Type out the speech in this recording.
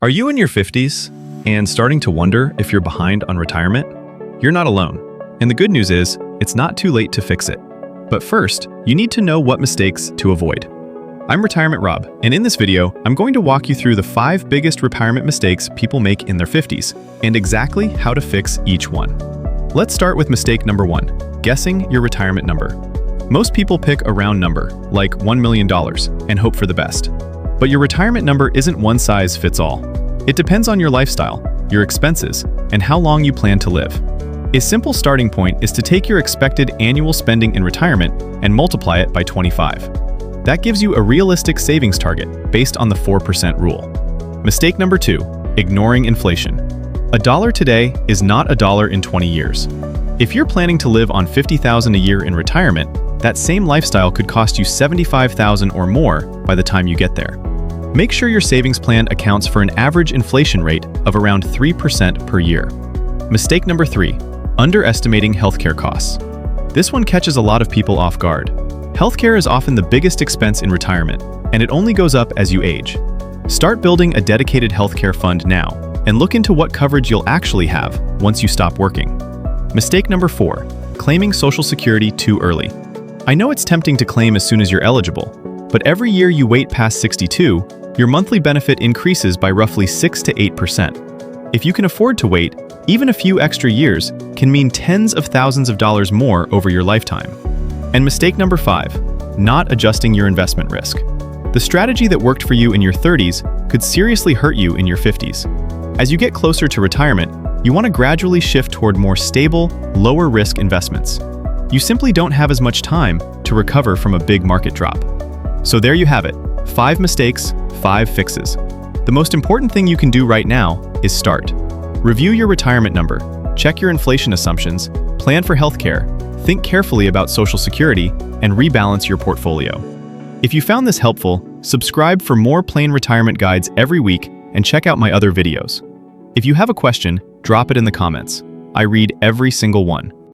Are you in your 50s and starting to wonder if you're behind on retirement? You're not alone. And the good news is, it's not too late to fix it. But first, you need to know what mistakes to avoid. I'm Retirement Rob, and in this video, I'm going to walk you through the 5 biggest retirement mistakes people make in their 50s, and exactly how to fix each one. Let's start with mistake number 1, guessing your retirement number. Most people pick a round number, like $1 million, and hope for the best. But your retirement number isn't one size fits all. It depends on your lifestyle, your expenses, and how long you plan to live. A simple starting point is to take your expected annual spending in retirement and multiply it by 25. That gives you a realistic savings target based on the 4% rule. Mistake number 2, ignoring inflation. A dollar today is not a dollar in 20 years. If you're planning to live on $50,000 a year in retirement, that same lifestyle could cost you $75,000 or more by the time you get there. Make sure your savings plan accounts for an average inflation rate of around 3% per year. Mistake number 3, underestimating healthcare costs. This one catches a lot of people off guard. Healthcare is often the biggest expense in retirement, and it only goes up as you age. Start building a dedicated healthcare fund now, and look into what coverage you'll actually have once you stop working. Mistake number 4, claiming Social Security too early. I know it's tempting to claim as soon as you're eligible, but every year you wait past 62, your monthly benefit increases by roughly 6 to 8%. If you can afford to wait, even a few extra years can mean tens of thousands of dollars more over your lifetime. And mistake number 5, not adjusting your investment risk. The strategy that worked for you in your 30s could seriously hurt you in your 50s. As you get closer to retirement, you want to gradually shift toward more stable, lower risk investments. You simply don't have as much time to recover from a big market drop. So there you have it, 5 mistakes, 5 fixes. The most important thing you can do right now is start. Review your retirement number, check your inflation assumptions, plan for healthcare, think carefully about Social Security, and rebalance your portfolio. If you found this helpful, subscribe for more plain retirement guides every week and check out my other videos. If you have a question, drop it in the comments. I read every single one.